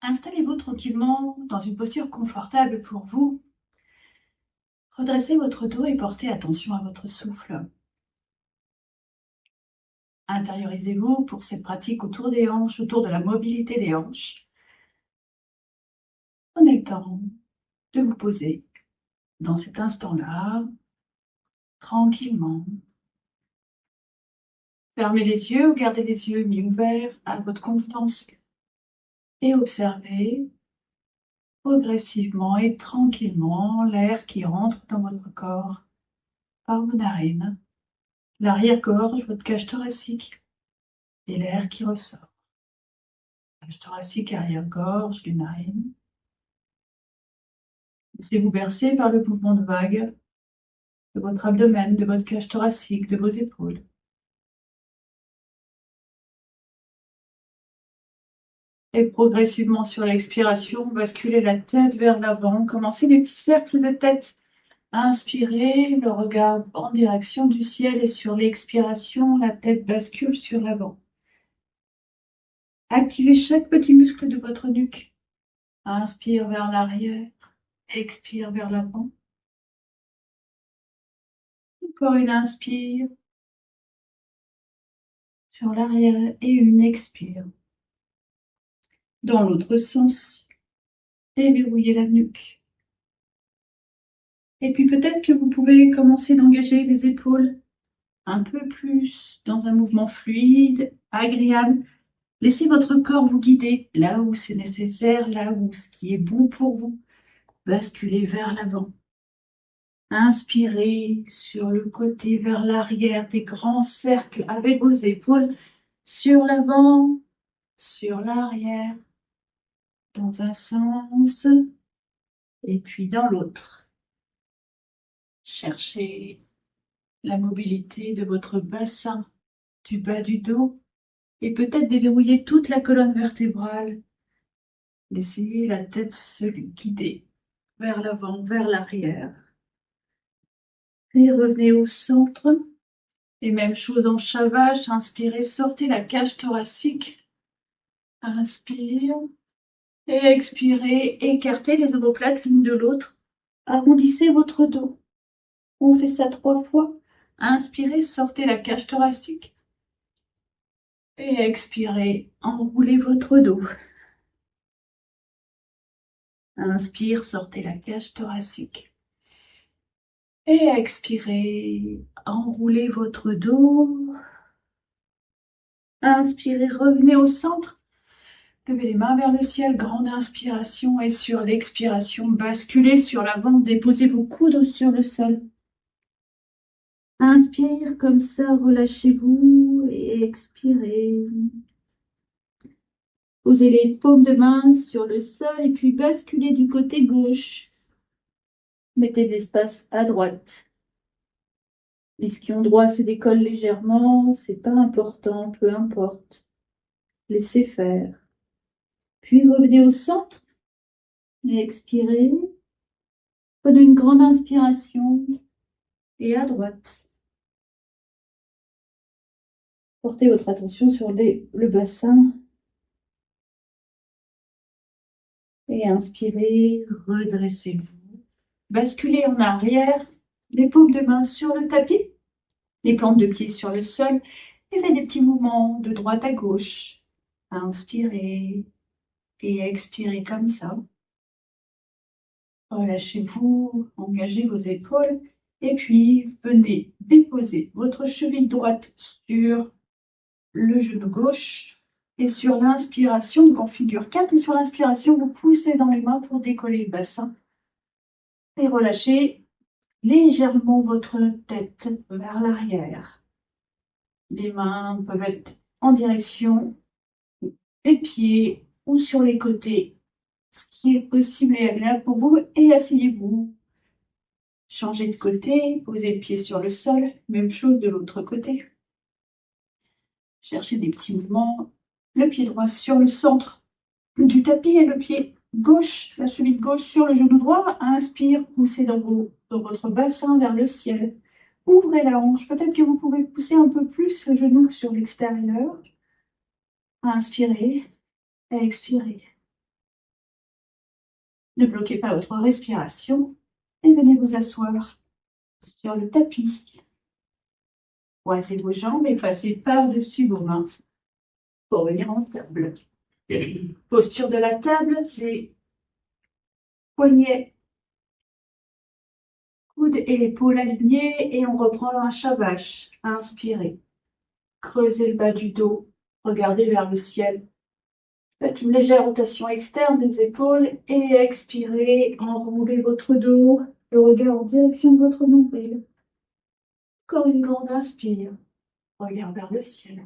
Installez-vous tranquillement dans une posture confortable pour vous. Redressez votre dos et portez attention à votre souffle. Intériorisez-vous pour cette pratique autour des hanches, autour de la mobilité des hanches. Prenez le temps de vous poser dans cet instant-là, tranquillement. Fermez les yeux ou gardez les yeux mi-ouverts à votre convenance et observez progressivement et tranquillement l'air qui rentre dans votre corps par vos narines, l'arrière-gorge, votre cage thoracique et l'air qui ressort. Cage thoracique, arrière-gorge, les narines. Laissez-vous bercer par le mouvement de vague de votre abdomen, de votre cage thoracique, de vos épaules. Et progressivement sur l'expiration, basculez la tête vers l'avant. Commencez des petits cercles de tête. Inspirez, le regard en direction du ciel et sur l'expiration, la tête bascule sur l'avant. Activez chaque petit muscle de votre nuque. Inspire vers l'arrière, expire vers l'avant. Encore une inspire sur l'arrière et une expire. Dans l'autre sens, déverrouillez la nuque. Et puis peut-être que vous pouvez commencer d'engager les épaules un peu plus dans un mouvement fluide, agréable. Laissez votre corps vous guider là où c'est nécessaire, là où ce qui est bon pour vous. Basculez vers l'avant. Inspirez sur le côté vers l'arrière, des grands cercles avec vos épaules sur l'avant, sur l'arrière, dans un sens et puis dans l'autre. Cherchez la mobilité de votre bassin, du bas du dos et peut-être déverrouiller toute la colonne vertébrale. Laissez la tête se guider vers l'avant, vers l'arrière. Et revenez au centre. Et même chose en chavage, inspirez, sortez la cage thoracique. Inspire. Et expirez, écartez les omoplates l'une de l'autre. Arrondissez votre dos. On fait ça 3 fois. Inspirez, sortez la cage thoracique. Et expirez, enroulez votre dos. Inspire, sortez la cage thoracique. Et expirez, enroulez votre dos. Inspirez, revenez au centre. Levez les mains vers le ciel, grande inspiration. Et sur l'expiration, basculez sur l'avant, déposez vos coudes sur le sol. Inspire comme ça, relâchez-vous et expirez. Posez les paumes de main sur le sol et puis basculez du côté gauche. Mettez de l'espace à droite. L'ischion droit se décolle légèrement, c'est pas important, peu importe. Laissez faire. Puis revenez au centre et expirez. Prenez une grande inspiration et à droite. Portez votre attention sur le bassin. Et inspirez, redressez-vous. Basculez en arrière, les paumes de main sur le tapis, les plantes de pieds sur le sol et faites des petits mouvements de droite à gauche. Inspirez et expirez comme ça. Relâchez-vous, engagez vos épaules et puis venez déposer votre cheville droite sur le genou gauche et sur l'inspiration, donc en figure 4 et sur l'inspiration, vous poussez dans les mains pour décoller le bassin et relâchez légèrement votre tête vers l'arrière. Les mains peuvent être en direction des pieds ou sur les côtés, ce qui est possible et agréable pour vous, et asseyez-vous. Changez de côté, posez le pied sur le sol, même chose de l'autre côté. Cherchez des petits mouvements, le pied droit sur le centre du tapis et le pied gauche, la cheville gauche sur le genou droit. Inspire, poussez dans votre bassin vers le ciel. Ouvrez la hanche, peut-être que vous pouvez pousser un peu plus le genou sur l'extérieur. Inspirez, expirez. Ne bloquez pas votre respiration et venez vous asseoir sur le tapis. Croisez vos jambes et passez par-dessus vos mains pour venir en table. Posture de la table, les poignets, coudes et épaules alignés et on reprend un chat vache. Inspirez. Creusez le bas du dos. Regardez vers le ciel. Faites une légère rotation externe des épaules et expirez. Enroulez votre dos, le regard en direction de votre nombril. Encore une grande inspire. Regard vers le ciel.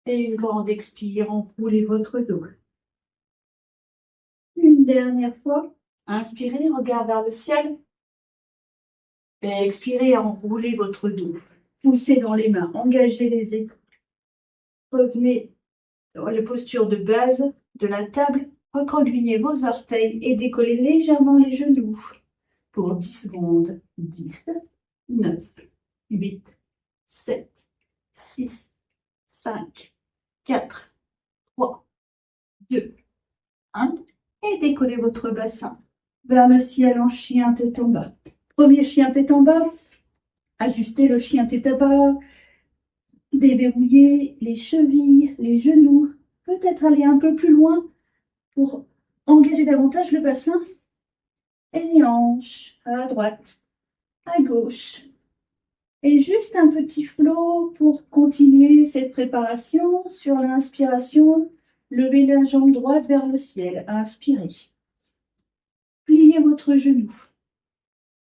Et une grande expire. Enroulez votre dos. Une dernière fois. Inspirez, regard vers le ciel. Et expirez, enroulez votre dos. Poussez dans les mains, engagez les épaules. Revenez dans la posture de base de la table. Recroquevillez vos orteils et décollez légèrement les genoux. Pour 10 secondes. 10, 9, 8, 7, 6, 5, 4, 3, 2, 1. Et décollez votre bassin vers le ciel en chien tête en bas. Premier chien tête en bas. Ajustez le chien tête en bas. Déverrouillez les chevilles, les genoux. Peut-être aller un peu plus loin pour engager davantage le bassin. Et les hanches à droite, à gauche. Et juste un petit flot pour continuer cette préparation. Sur l'inspiration, levez la jambe droite vers le ciel. Inspirez. Pliez votre genou.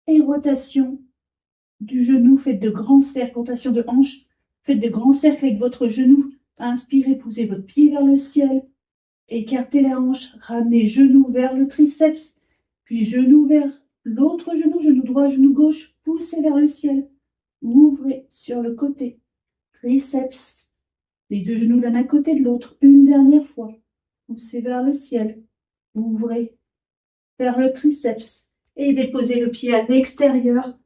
Et rotation du genou. Faites de grands cercles. Rotation de hanche. Faites de grands cercles avec votre genou. Inspirez, poussez votre pied vers le ciel. Écartez la hanche. Ramenez genou vers le triceps. Puis genou vers l'autre genou. Genou droit, genou gauche. Poussez vers le ciel. Ouvrez sur le côté. Triceps. Les deux genoux l'un à côté de l'autre. Une dernière fois. Poussez vers le ciel. Ouvrez vers le triceps. Et déposez le pied à l'extérieur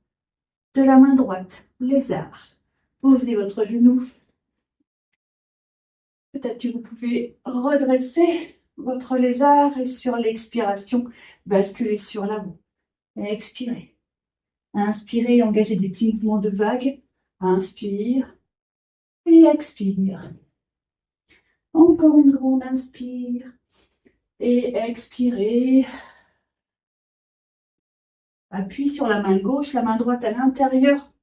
de la main droite. Lézard. Posez votre genou. Peut-être que vous pouvez redresser votre lézard et sur l'expiration, basculer sur l'avant. Expirez. Inspirez, engagez des petits mouvements de vague. Inspire et expire. Encore une grande inspire et expirez. Appuyez sur la main gauche, la main droite à l'intérieur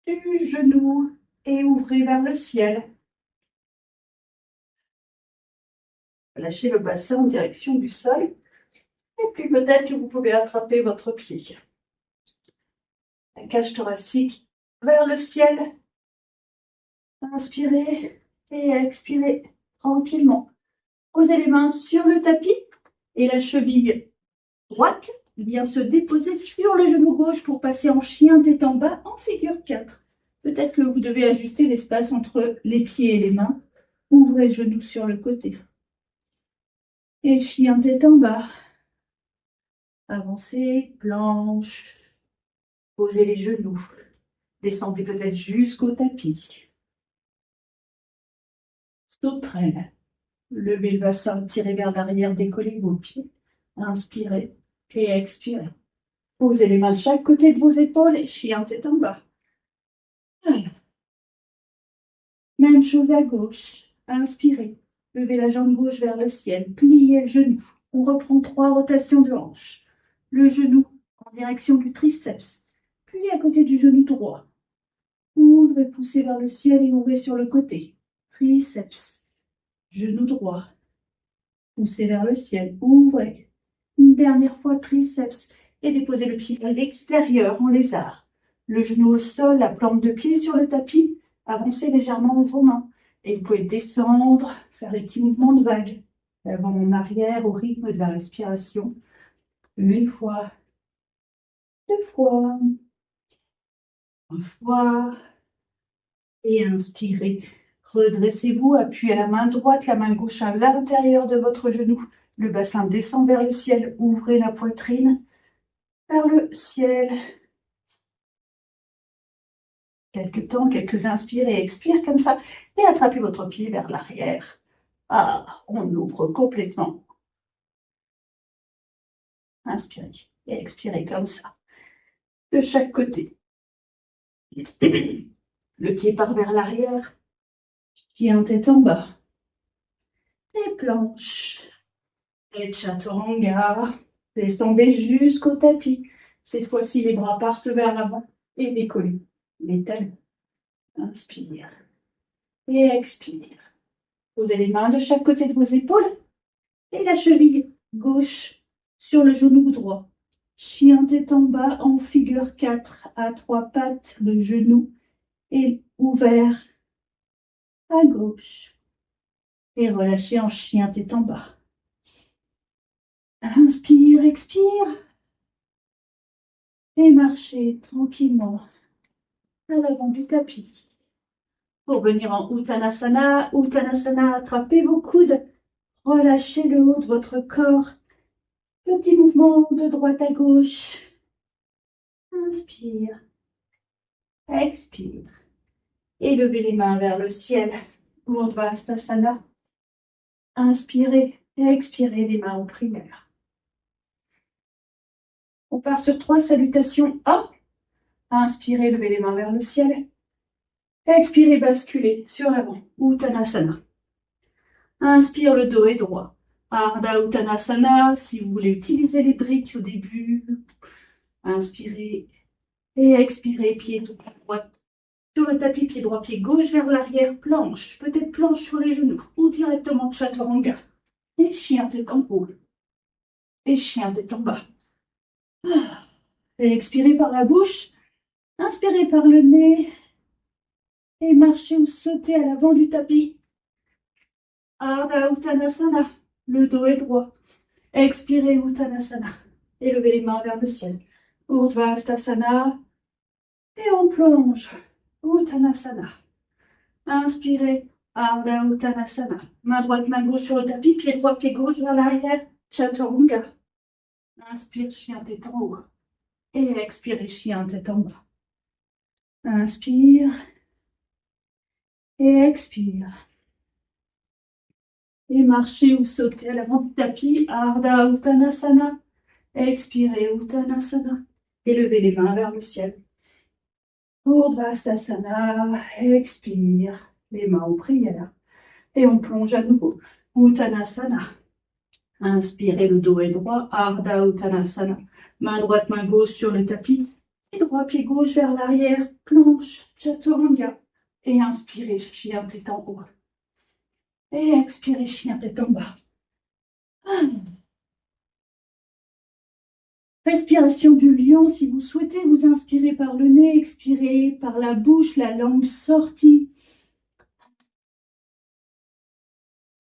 du genou et ouvrez vers le ciel. Lâchez le bassin en direction du sol. Et puis peut-être que vous pouvez attraper votre pied. La cage thoracique vers le ciel. Inspirez et expirez tranquillement. Posez les mains sur le tapis et la cheville droite vient se déposer sur le genou gauche pour passer en chien tête en bas en figure 4. Peut-être que vous devez ajuster l'espace entre les pieds et les mains. Ouvrez le genou sur le côté. Et chien tête en bas. Avancez, planche. Posez les genoux. Descendez peut-être jusqu'au tapis. Sauterelle. Levez le bassin, tirez vers l'arrière, décollez vos pieds. Inspirez et expirez. Posez les mains de chaque côté de vos épaules et chien tête en bas. Voilà. Même chose à gauche. Inspirez. Levez la jambe gauche vers le ciel. Pliez le genou. On reprend 3 rotations de hanche. Le genou en direction du triceps. Puis à côté du genou droit. Ouvrez, poussez vers le ciel et ouvrez sur le côté. Triceps. Genou droit. Poussez vers le ciel. Ouvrez. Une dernière fois, triceps. Et déposez le pied à l'extérieur en lézard. Le genou au sol, la plante de pied sur le tapis. Avancez légèrement vos mains. Et vous pouvez descendre, faire des petits mouvements de vague. Avant en arrière au rythme de la respiration. Une fois. 2 fois. 1 fois. Et inspirez. Redressez-vous, appuyez la main droite, la main gauche à l'intérieur de votre genou. Le bassin descend vers le ciel. Ouvrez la poitrine vers le ciel. Quelques temps, quelques inspires et expires comme ça. Et attrapez votre pied vers l'arrière. Ah, on ouvre complètement. Inspirez et expirez comme ça, de chaque côté. Le pied part vers l'arrière, chien tête en bas. Et planche. Et chaturanga. Descendez jusqu'au tapis. Cette fois-ci, les bras partent vers l'avant et décollez les talons. Inspire et expire. Posez les mains de chaque côté de vos épaules et la cheville gauche sur le genou droit. Chien tête en bas en figure 4 à 3 pattes. Le genou est ouvert à gauche. Et relâchez en chien tête en bas. Inspire, expire. Et marchez tranquillement à l'avant du tapis. Pour venir en Uttanasana, Uttanasana, attrapez vos coudes, relâchez le haut de votre corps. Petit mouvement de droite à gauche. Inspire, expire. Et levez les mains vers le ciel. Urdhva-stasana. Inspirez et expirez les mains en prière. On part sur 3 salutations. 1. Inspirez, levez les mains vers le ciel. Expirez, basculez sur l'avant. Uttanasana. Inspire, le dos est droit. Ardha Uttanasana, si vous voulez utiliser les briques au début. Inspirez et expirez, pied droit sur le tapis, pied droit, pied gauche vers l'arrière, planche, peut-être planche sur les genoux, ou directement chaturanga. Et chien tête en haut. Et chien tête en bas. Et expirez par la bouche, inspirez par le nez, et marchez ou sautez à l'avant du tapis. Ardha Uttanasana, le dos est droit. Expirez Uttanasana, et levez les mains vers le ciel. Urdhva-stasana, et on plonge. Uttanasana. Inspirez, Ardha Uttanasana. Main droite, main gauche sur le tapis, pied droit, pied gauche vers l'arrière, chaturanga. Inspire, chien tête en haut. Et expirez, chien tête en bas. Inspire. Et expire. Et marchez ou sautez à l'avant du tapis, Ardha Uttanasana. Expirez, Uttanasana. Et levez les mains vers le ciel. Urdhva-stasana, expire, les mains en prière. Et on plonge à nouveau. Uttanasana. Inspirez, le dos est droit. Ardha Uttanasana. Main droite, main gauche sur le tapis. Et droit, pied gauche vers l'arrière. Planche, chaturanga. Et inspirez, chien tête en haut. Et expirez, chien tête en bas. Respiration du lion, si vous souhaitez vous inspirer par le nez, expirez par la bouche, la langue sortie.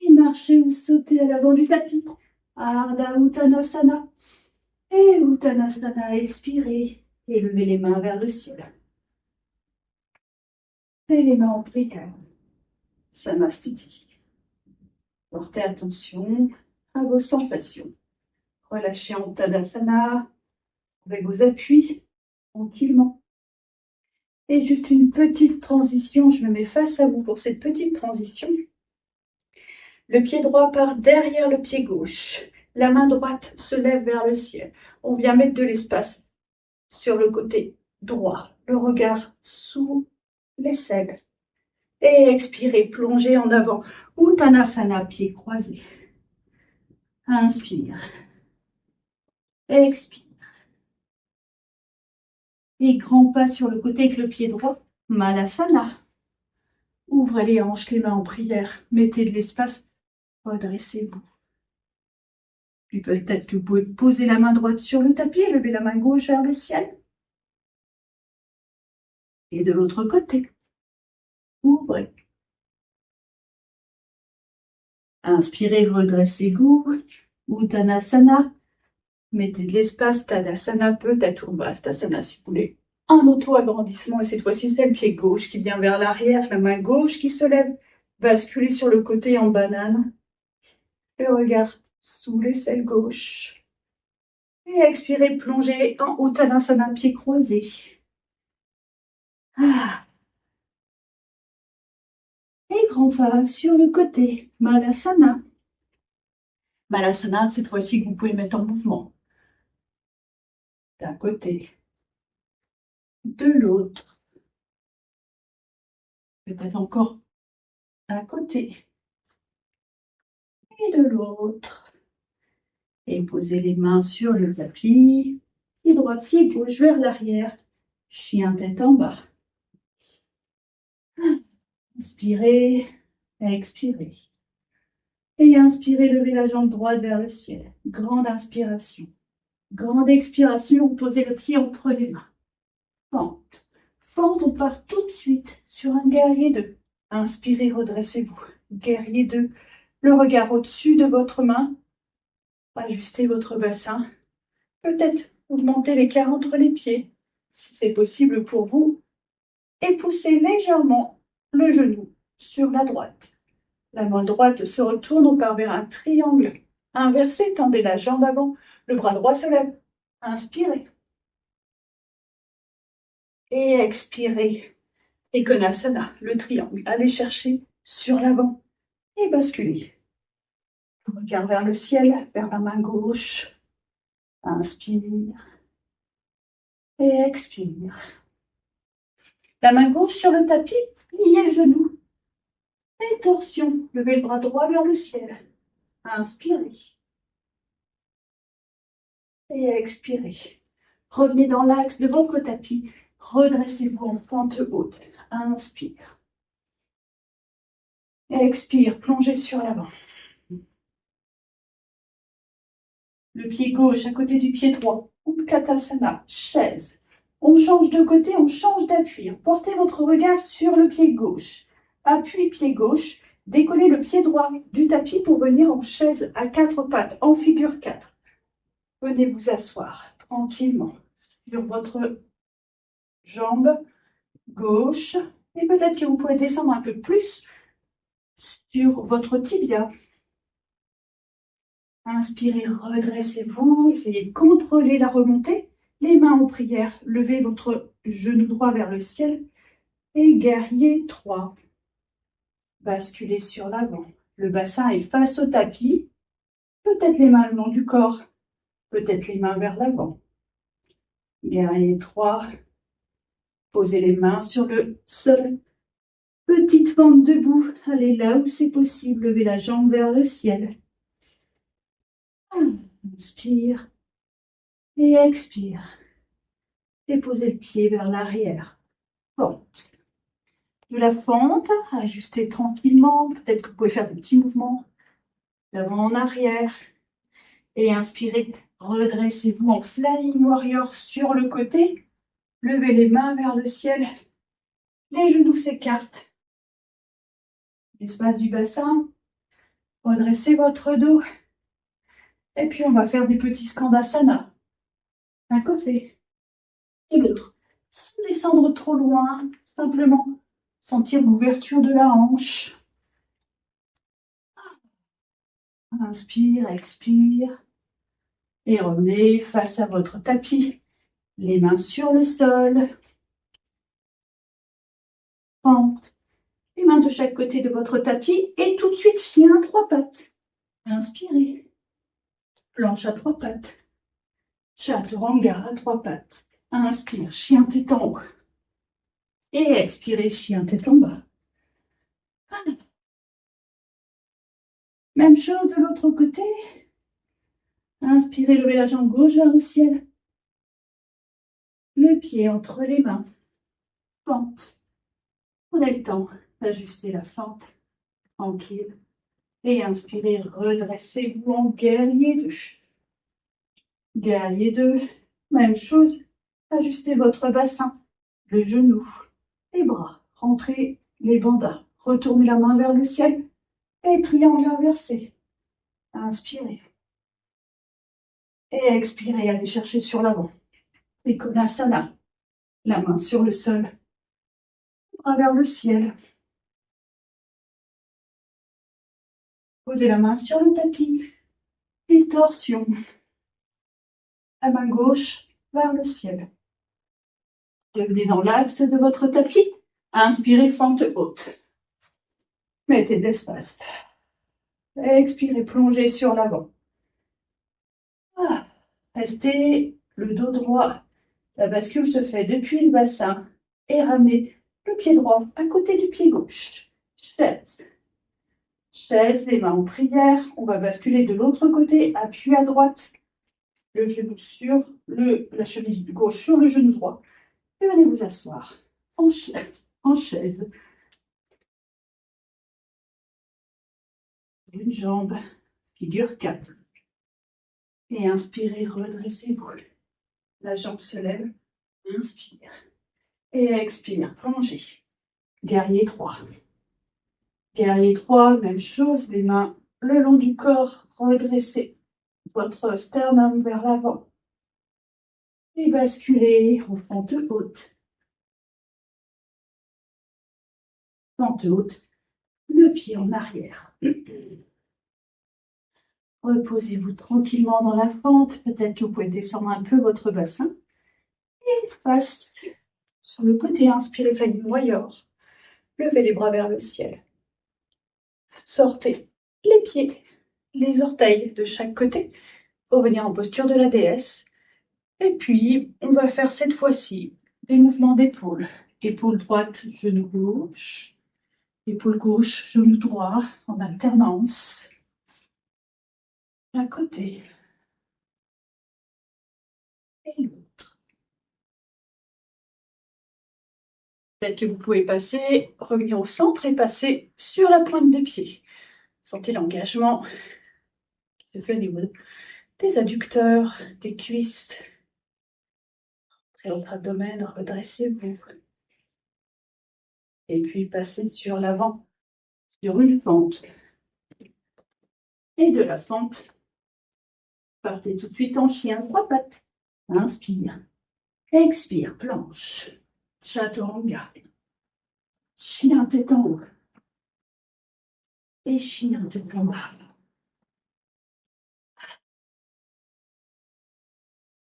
Et marchez ou sautez à l'avant du tapis. Ardha Uttanasana. Et Uttanasana, expirez. Et levez les mains vers le ciel. Et les mains en prière. Samastiti. Portez attention à vos sensations. Relâchez en Tadasana avec vos appuis tranquillement. Et juste une petite transition, je me mets face à vous pour cette petite transition. Le pied droit part derrière le pied gauche. La main droite se lève vers le ciel. On vient mettre de l'espace sur le côté droit. Le regard sous l'aisselle. Et expirez, plongez en avant. Uttanasana, pieds croisés. Inspire. Expire. Et grand pas sur le côté avec le pied droit. Malasana. Ouvrez les hanches, les mains en prière. Mettez de l'espace. Redressez-vous. Puis peut-être que vous pouvez poser la main droite sur le tapis et lever la main gauche vers le ciel. Et de l'autre côté. Ouvrez. Inspirez, redressez-vous. Uttanasana. Mettez de l'espace. Tadasana, peut-être Urdhva-stasana si vous voulez. Un auto-agrandissement. Et cette fois-ci, c'est le pied gauche qui vient vers l'arrière. La main gauche qui se lève. Basculez sur le côté en banane. Le regard sous l'aisselle gauche. Et expirez, plongez en Uttanasana, pieds croisés. Et grand pas sur le côté. Malasana. Malasana, cette fois-ci que vous pouvez mettre en mouvement. d'un côté, de l'autre, peut-être encore d'un côté et de l'autre. Et posez les mains sur le tapis, pied droit, pied gauche vers l'arrière, chien tête en bas. Inspirez, expirez. Et inspirez, levez la jambe droite vers le ciel. Grande inspiration. Grande expiration, posez le pied entre les mains. Fente. Fente, on part tout de suite sur un guerrier 2. Inspirez, redressez-vous. Guerrier 2. Le regard au-dessus de votre main. Ajustez votre bassin. Peut-être augmentez l'écart entre les pieds, si c'est possible pour vous. Et poussez légèrement le genou sur la droite. La main droite se retourne, on part vers un triangle inversé. Tendez la jambe avant, le bras droit se lève. Inspirez. Et expirez. Et Konasana, le triangle. Allez chercher sur l'avant et basculez. Regard vers le ciel, vers la main gauche. Inspire. Et expire. La main gauche sur le tapis, pliez le genou. Et torsion, levez le bras droit vers le ciel. Inspirez. Et expirez. Revenez dans l'axe de votre tapis. Redressez-vous en pente haute. Inspire. Expire, plongez sur l'avant. Le pied gauche à côté du pied droit. Utkatasana, chaise. On change de côté, on change d'appui. Portez votre regard sur le pied gauche. Appui pied gauche. Décollez le pied droit du tapis pour venir en chaise à 4 pattes, en figure 4. Venez vous asseoir tranquillement sur votre jambe gauche. Et peut-être que vous pouvez descendre un peu plus sur votre tibia. Inspirez, redressez-vous, essayez de contrôler la remontée. Les mains en prière, levez votre genou droit vers le ciel. Et guerrier 3. Basculez sur l'avant. Le bassin est face au tapis. Peut-être les mains le long du corps. Peut-être les mains vers l'avant. Guerrier 3. Posez les mains sur le sol. Petite pente debout. Allez là où c'est possible. Levez la jambe vers le ciel. Inspire. Et expire. Et posez le pied vers l'arrière. Fente. De la fente, ajustez tranquillement. Peut-être que vous pouvez faire des petits mouvements d'avant en arrière. Et inspirez, redressez-vous en Flying Warrior sur le côté. Levez les mains vers le ciel. Les genoux s'écartent. L'espace du bassin. Redressez votre dos. Et puis on va faire des petits skandasana. D'un côté et l'autre. Sans descendre trop loin, simplement sentir l'ouverture de la hanche. Inspire, expire. Et revenez face à votre tapis. Les mains sur le sol. Pente. Les mains de chaque côté de votre tapis. Et tout de suite, chien à 3 pattes. Inspirez. Planche à 3 pattes. Chaturanga à 3 pattes. Inspire, chien tête en haut. Et expirez, chien tête en bas. Voilà. Même chose de l'autre côté. Inspirez, levez la jambe gauche vers le ciel. Le pied entre les mains. Fente. Prenez le temps d'ajuster la fente. Tranquille. Et inspirez, redressez-vous en guerrier 2. Guerrier 2. Même chose. Ajustez votre bassin. Le genou. Les bras. Rentrez les bandas. Retournez la main vers le ciel. Et triangle inversé. Inspirez. Et expirez, allez chercher sur l'avant. Et Konasana. La main sur le sol. Bras vers le ciel. Posez la main sur le tapis. Et torsion. La main gauche vers le ciel. Revenez dans l'axe de votre tapis. Inspirez, fente haute. Mettez de l'espace. Expirez, plongez sur l'avant. Ah. Restez le dos droit. La bascule se fait depuis le bassin et ramenez le pied droit à côté du pied gauche. Chaise. Chaise, les mains en prière. On va basculer de l'autre côté, appui à droite, le genou sur la cheville gauche sur le genou droit. Et venez vous asseoir en chaise. En chaise. Une jambe, figure 4. Et inspirez, redressez-vous. La jambe se lève, inspire. Et expire, plongez. Guerrier 3. Guerrier 3, même chose, les mains le long du corps, redressez votre sternum vers l'avant. Et basculez en fente haute. Fente haute, le pied en arrière. Reposez-vous tranquillement dans la fente. Peut-être que vous pouvez descendre un peu votre bassin. Et face sur le côté, inspirez, faites une moyeur. Levez les bras vers le ciel. Sortez les pieds, les orteils de chaque côté pour venir en posture de la déesse. Et puis, on va faire cette fois-ci des mouvements d'épaule. Épaule droite, genou gauche. Épaule gauche, genou droit, en alternance. D'un côté et l'autre. Peut-être que vous pouvez passer, revenir au centre et passer sur la pointe des pieds. Sentez l'engagement qui se fait au niveau des adducteurs, des cuisses. Très votre abdomen, redressez-vous. Et puis passez sur l'avant, sur une fente. Et de la fente, partez tout de suite en chien, 3 pattes. Inspire, expire, planche, chaturanga, chien tête en haut et chien tête en bas.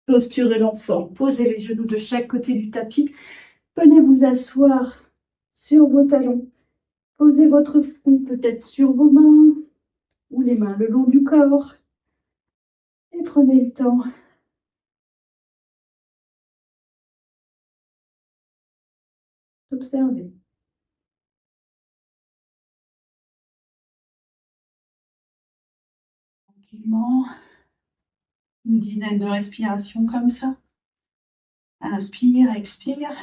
Posture de l'enfant, posez les genoux de chaque côté du tapis. Venez vous asseoir sur vos talons. Posez votre front peut-être sur vos mains ou les mains le long du corps. Et prenez le temps d'observer. Tranquillement, une dizaine de respirations comme ça. Inspire, expire.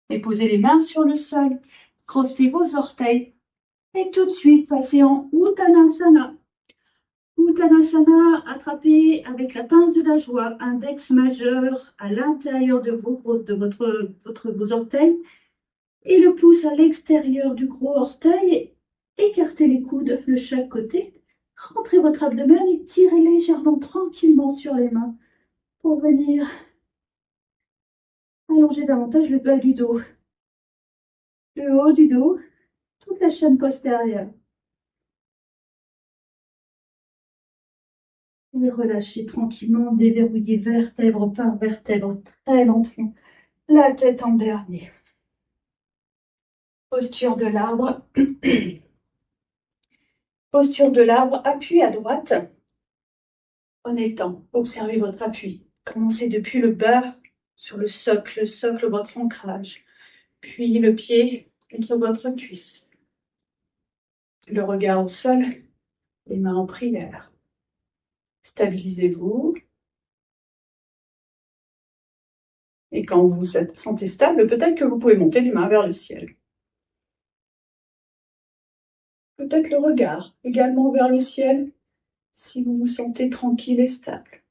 Et posez les mains sur le sol. Crottez vos orteils. Et tout de suite, passez en Uttanasana. Uttanasana, attrapez avec la pince de la joie, index majeur à l'intérieur de vos orteils et le pouce à l'extérieur du gros orteil. Écartez les coudes de chaque côté. Rentrez votre abdomen et tirez légèrement, tranquillement sur les mains pour venir allonger davantage le bas du dos, le haut du dos, toute la chaîne postérieure. Et relâchez tranquillement, déverrouillez vertèbre par vertèbre, très lentement, la tête en dernier. Posture de l'arbre. Posture de l'arbre, appui à droite. Prenez le temps, observez votre appui. Commencez depuis le bas sur le socle, votre ancrage. Puis le pied contre votre cuisse. Le regard au sol, les mains en prière. Stabilisez-vous. Et quand vous vous sentez stable, peut-être que vous pouvez monter les mains vers le ciel. Peut-être le regard également vers le ciel, si vous vous sentez tranquille et stable.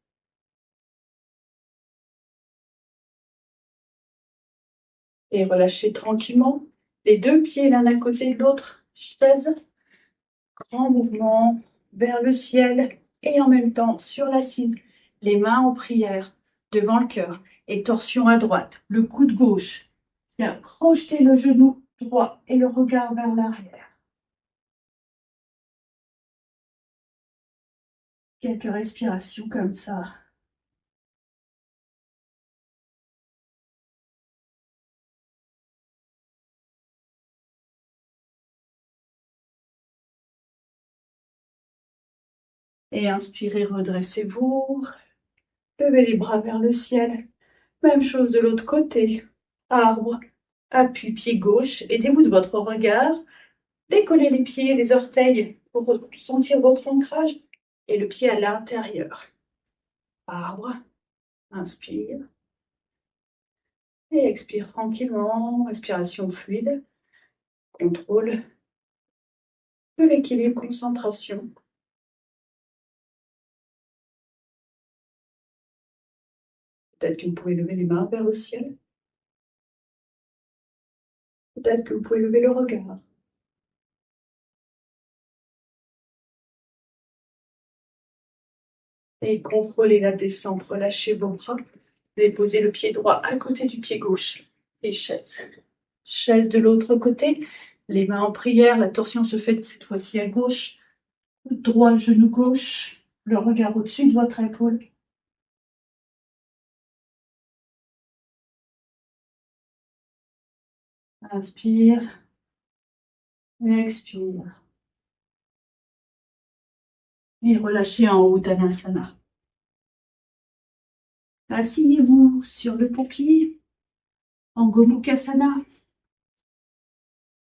Et relâchez tranquillement les deux pieds l'un à côté de l'autre, chaise. Grand mouvement vers le ciel et en même temps sur l'assise, les mains en prière devant le cœur et torsion à droite, le coude gauche. Bien, crochetez le genou droit et le regard vers l'arrière. Quelques respirations comme ça. Et inspirez, redressez-vous. Levez les bras vers le ciel. Même chose de l'autre côté. Arbre, appui pied gauche. Aidez-vous de votre regard. Décollez les pieds, les orteils pour sentir votre ancrage et le pied à l'intérieur. Arbre, inspire et expire tranquillement. Respiration fluide. Contrôle de l'équilibre, concentration. Peut-être que vous pouvez lever les mains vers le ciel. Peut-être que vous pouvez lever le regard. Et contrôlez la descente. Relâchez vos bras. Déposez le pied droit à côté du pied gauche. Et chaise. Chaise de l'autre côté. Les mains en prière. La torsion se fait cette fois-ci à gauche. Coude droit, genou gauche. Le regard au-dessus de votre épaule. Inspire. Expire. Et relâchez en Uttanasana. Asseyez-vous sur le tapis en Gomukhasana.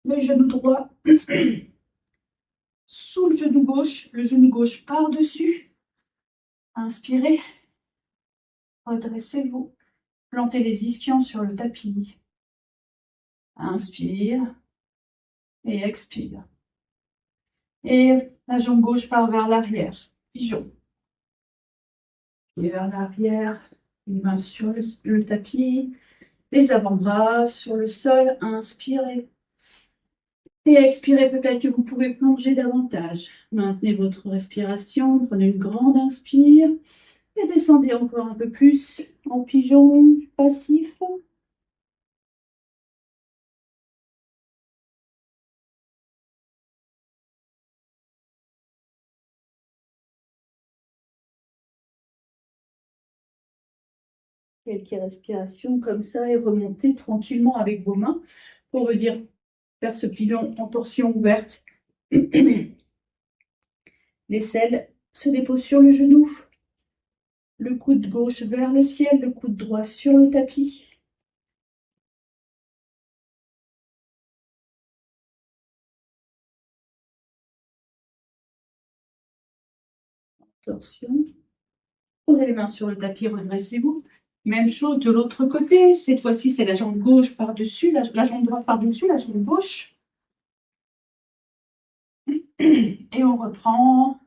Le genou droit sous le genou gauche par-dessus. Inspirez. Redressez-vous. Plantez les ischions sur le tapis. Inspire et expire. Et la jambe gauche part vers l'arrière. Pigeon. Et vers l'arrière, les mains sur le tapis, les avant-bras sur le sol. Inspirez. Et expirez, peut-être que vous pouvez plonger davantage. Maintenez votre respiration, prenez une grande inspire et descendez encore un peu plus en pigeon passif. Quelques respirations comme ça et remontez tranquillement avec vos mains pour venir faire ce pigeon en torsion ouverte. L'aisselle se dépose sur le genou. Le coude gauche vers le ciel, le coude droit sur le tapis. Torsion. Posez les mains sur le tapis, redressez-vous. Même chose de l'autre côté. Cette fois-ci, c'est la jambe gauche par-dessus, la jambe droite par-dessus, la jambe gauche. Et on reprend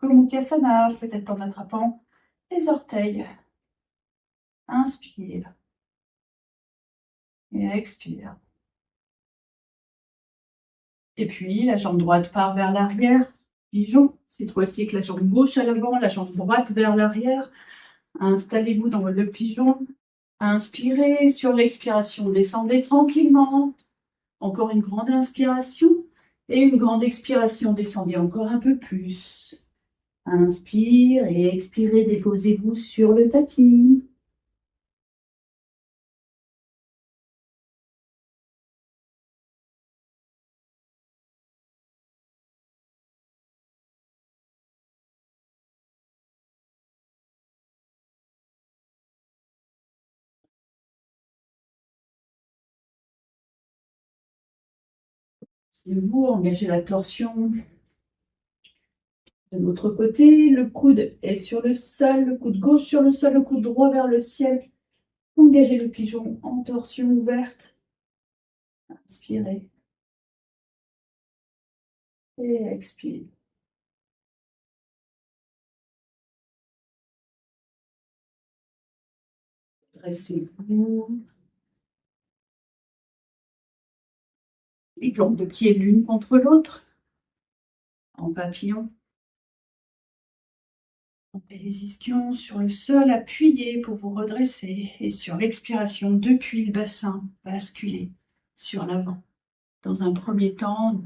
Gomukhasana, peut-être en attrapant les orteils. Inspire. Et expire. Et puis, la jambe droite part vers l'arrière. Pigeon. Cette fois-ci, avec la jambe gauche à l'avant, la jambe droite vers l'arrière. Installez-vous dans le pigeon. Inspirez. Sur l'expiration, descendez tranquillement. Encore une grande inspiration. Et une grande expiration. Descendez encore un peu plus. Inspire et expirez. Déposez-vous sur le tapis. C'est vous, engagez la torsion de l'autre côté. Le coude est sur le sol, le coude gauche sur le sol, le coude droit vers le ciel. Engagez le pigeon en torsion ouverte. Inspirez. Et expirez. Dressez-vous. Les jambes de pied l'une contre l'autre. En papillon. Montez les ischions sur le sol, appuyez pour vous redresser. Et sur l'expiration, depuis le bassin, basculez sur l'avant. Dans un premier temps,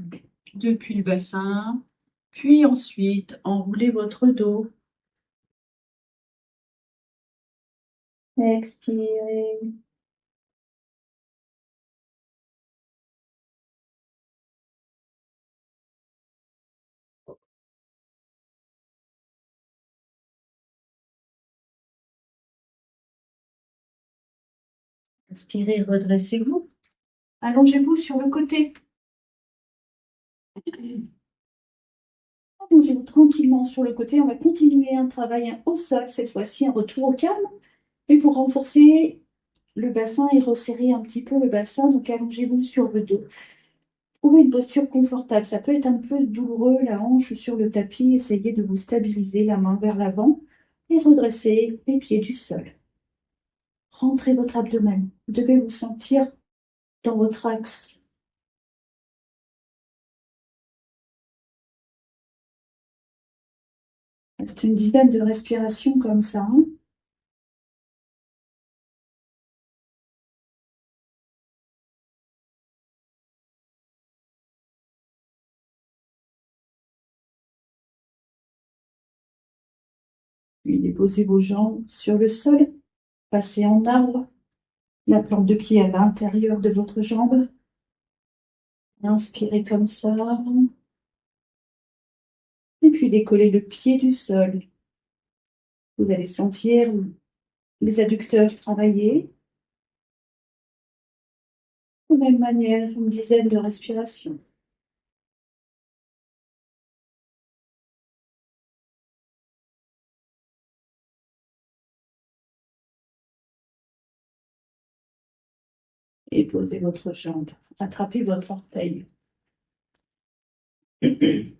depuis le bassin, puis ensuite, enroulez votre dos. Expirez. Inspirez, redressez-vous. Allongez-vous sur le côté. Allongez-vous tranquillement sur le côté. On va continuer un travail au sol, cette fois-ci, un retour au calme. Et pour renforcer le bassin et resserrer un petit peu le bassin, donc allongez-vous sur le dos. Trouvez une posture confortable. Ça peut être un peu douloureux, la hanche sur le tapis. Essayez de vous stabiliser, la main vers l'avant et redressez les pieds du sol. Rentrez votre abdomen. Vous devez vous sentir dans votre axe. Reste une dizaine de respirations comme ça. Hein. Puis déposez vos jambes sur le sol. Passez en arbre. La plante de pied à l'intérieur de votre jambe. Inspirez comme ça. Et puis décollez le pied du sol. Vous allez sentir les adducteurs travailler. De même manière, une dizaine de respirations. Et posez votre jambe. Attrapez votre orteil.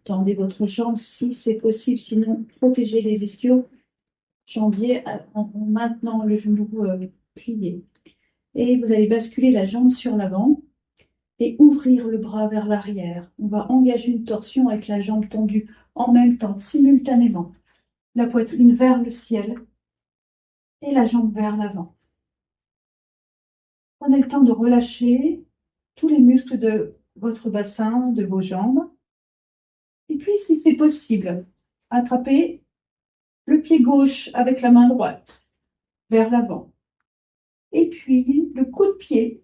Tendez votre jambe si c'est possible, sinon protégez les ischios jambiers en maintenant le genou plié. Et vous allez basculer la jambe sur l'avant et ouvrir le bras vers l'arrière. On va engager une torsion avec la jambe tendue en même temps, simultanément. La poitrine vers le ciel et la jambe vers l'avant. Prenez le temps de relâcher tous les muscles de votre bassin, de vos jambes. Et puis, si c'est possible, attrapez le pied gauche avec la main droite vers l'avant. Et puis, le coup de pied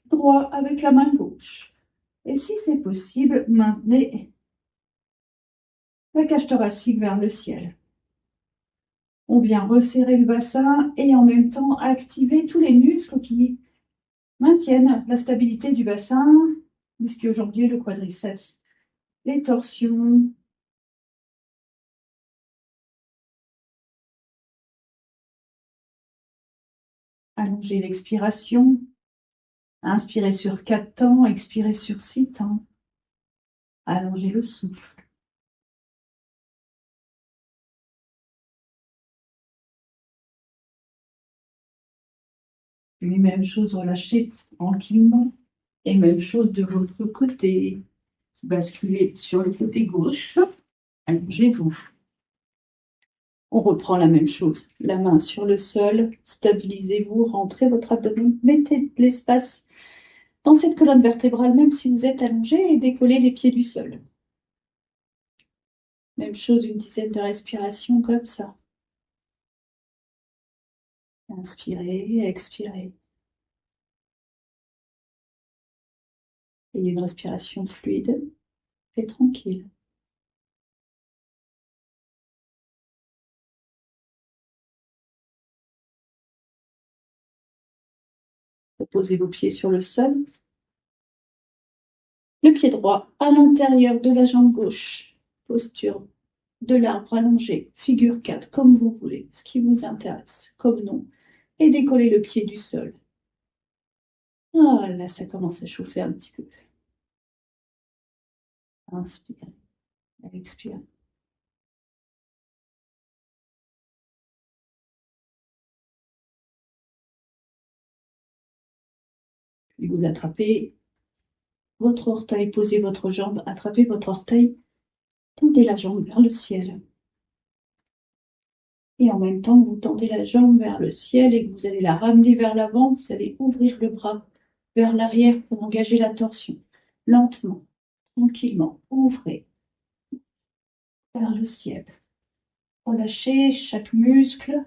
droit avec la main gauche. Et si c'est possible, maintenez la cage thoracique vers le ciel. On vient resserrer le bassin et en même temps activer tous les muscles qui maintiennent la stabilité du bassin, l'ischio-jambier, le quadriceps, les torsions. Allongez l'expiration. Inspirez sur 4 temps, expirez sur 6 temps. Allongez le souffle. Puis même chose, relâchez tranquillement. Et même chose de l'autre côté. Basculez sur le côté gauche. Allongez-vous. On reprend la même chose. La main sur le sol. Stabilisez-vous. Rentrez votre abdomen. Mettez de l'espace dans cette colonne vertébrale, même si vous êtes allongé, et décollez les pieds du sol. Même chose, une dizaine de respirations comme ça. Inspirez, expirez. Ayez une respiration fluide et tranquille. Posez vos pieds sur le sol. Le pied droit à l'intérieur de la jambe gauche. Posture de l'arbre allongé, figure 4, comme vous voulez, ce qui vous intéresse, comme non. Et décollez le pied du sol. Ah là, ça commence à chauffer un petit peu. Inspire, expire. Puis vous attrapez votre orteil, posez votre jambe, attrapez votre orteil, tendez la jambe vers le ciel. Et en même temps que vous tendez la jambe vers le ciel et que vous allez la ramener vers l'avant, vous allez ouvrir le bras vers l'arrière pour engager la torsion. Lentement, tranquillement, ouvrez vers le ciel. Relâchez chaque muscle,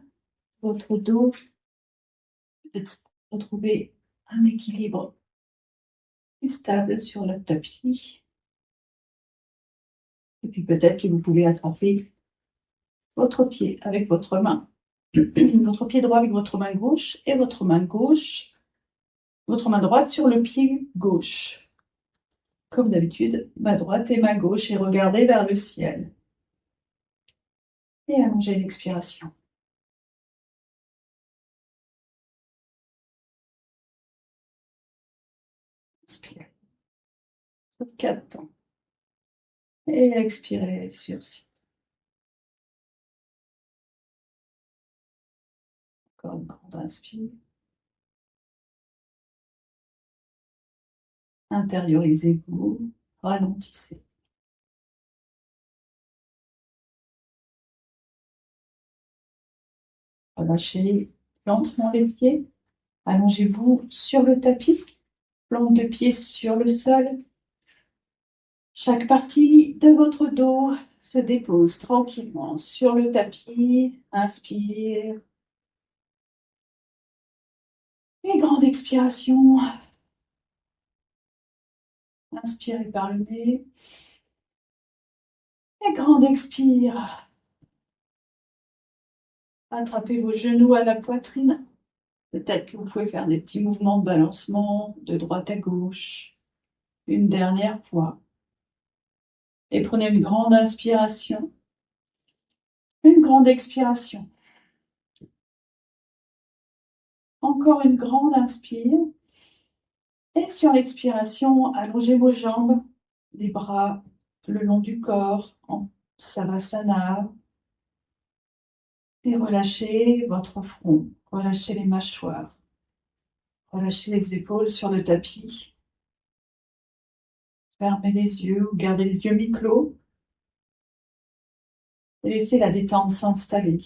votre dos. Peut-être retrouver un équilibre plus stable sur le tapis. Et puis peut-être que vous pouvez attraper votre pied avec votre main. Votre pied droit avec votre main gauche et votre main gauche Votre main droite sur le pied gauche. Comme d'habitude, main droite et main gauche et regardez vers le ciel. Et allongez l'expiration. Inspirez. 4 temps. Et expirez sur 6. Encore une grande inspire. Intériorisez-vous, ralentissez. Relâchez lentement les pieds. Allongez-vous sur le tapis. Plante de pied sur le sol. Chaque partie de votre dos se dépose tranquillement sur le tapis. Inspire. Et grande expiration. Inspirez par le nez. Et grande expire. Attrapez vos genoux à la poitrine. Peut-être que vous pouvez faire des petits mouvements de balancement de droite à gauche. Une dernière fois. Et prenez une grande inspiration. Une grande expiration. Encore une grande inspire. Et sur l'expiration, allongez vos jambes, les bras le long du corps en Savasana. Et relâchez votre front. Relâchez les mâchoires. Relâchez les épaules sur le tapis. Fermez les yeux ou gardez les yeux mi-clos. Et laissez la détente s'installer.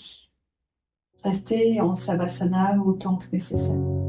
Restez en Savasana autant que nécessaire.